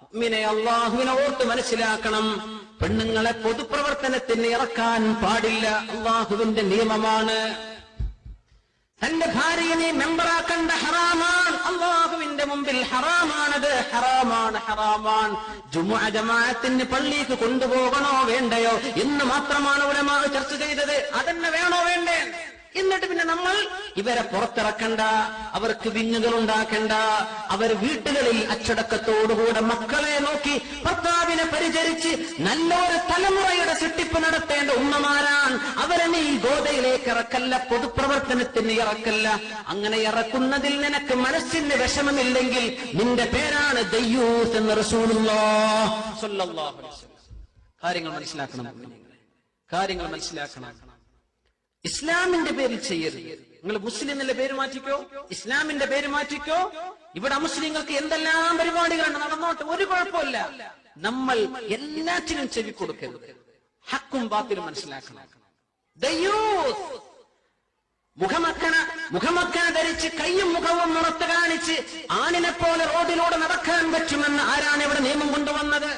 മുഅ്മിനെ അല്ലാഹുവിനെ ഓർത്ത് മനസ്സിലാക്കണം. പെണ്ണുങ്ങളെ പൊതുപ്രവർത്തനത്തിന് ഇറക്കാൻ പാടില്ല. അല്ലാഹുവിന്റെ നിയമമാണ്. തന്റെ ഭാര്യയെ മെമ്പറാക്കേണ്ട ഹറാമാണ്. അല്ലാഹുവിന്റെ മുമ്പിൽ ഹറാമാണത്. ഹറാമാണ്. ജുമുഅ ജമാഅത്തിന് പള്ളിക്ക് കൊണ്ടുപോകണോ വേണ്ടയോ എന്ന് മാത്രമാണ് ഉലമാ ചർച്ച ചെയ്തത്. അതന്നെ വേണോ വേണ്ടേ? എന്നിട്ട് പിന്നെ നമ്മൾ ഇവരെ പുറത്തിറക്കണ്ട, അവർക്ക് വിഞ്ഞുകൾ ഉണ്ടാക്കണ്ട, അവർ വീട്ടുകളിൽ അച്ചടക്കത്തോടുകൂടെ മക്കളെ നോക്കി ഭർത്താവിനെ പരിചരിച്ച് നല്ലൊരു തലമുറയുടെ സൃഷ്ടിപ്പ് നടത്തേണ്ട ഉമ്മമാരാണ്. അവരെ നീ ഗോദയിലേക്ക് ഇറക്കല്ല, പൊതുപ്രവർത്തനത്തിന് ഇറക്കല്ല. അങ്ങനെ ഇറക്കുന്നതിൽ നിനക്ക് മനസ്സിന് വിഷമമില്ലെങ്കിൽ നിന്റെ പേരാണ് ദയ്യൂസ് എന്ന് റസൂലുള്ളാഹി സ്വല്ലല്ലാഹു അലൈഹി വസല്ലം. കാര്യങ്ങൾ മനസ്സിലാക്കണം. ഇസ്ലാമിന്റെ പേരിൽ ചെയ്യരുത്. നിങ്ങൾ മുസ്ലിം എന്നുള്ള പേര് മാറ്റിക്കോ, ഇസ്ലാമിന്റെ പേര് മാറ്റിക്കോ. ഇവിടെ മുസ്ലിങ്ങൾക്ക് എന്തെല്ലാം പരിപാടികളുണ്ട്, നടന്നോട്ടെ, ഒരു കുഴപ്പമില്ല. നമ്മൾ എല്ലാറ്റിനും ചെവി കൊടുക്കരുത്. ഹക്കും ബാത്തിലും മനസ്സിലാക്കണം. മുഖമക്കന ധരിച്ച് കയ്യും മുഖവും മുറത്ത് കാണിച്ച് ആണിനെ പോലെ റോഡിലൂടെ നടക്കാൻ പറ്റുമെന്ന് ആരാണ് ഇവിടെ നിയമം കൊണ്ടുവന്നത്?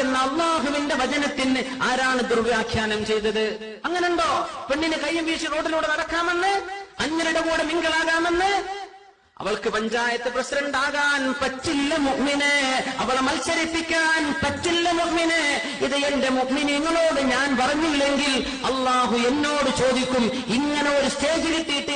എന്ന അല്ലാഹുവിന്റെ വചനത്തിന് ആരാണ് ദുർവ്യാഖ്യാനം ചെയ്തത്? അങ്ങനെയുണ്ടോ? പെണ്ണിന് കയ്യും വീശി റോഡിലൂടെ നടക്കാമെന്ന്, അന്യരുടെ കൂടെ മിങ്കിളാകാമെന്ന്? അവൾക്ക് പഞ്ചായത്ത് പ്രസിഡന്റ് ആകാൻ പറ്റില്ല മുഅ്മിനെ, അവളെ മത്സരിപ്പിക്കാൻ പറ്റില്ല മുഅ്മിനെ. ഇത് എന്റെ മുഅ്മിനീങ്ങളോട് ഞാൻ പറഞ്ഞില്ലെങ്കിൽ അല്ലാഹു എന്നോട് ചോദിക്കും. ഇങ്ങനെ ഒരു സ്റ്റേജിലെത്തിയിട്ട്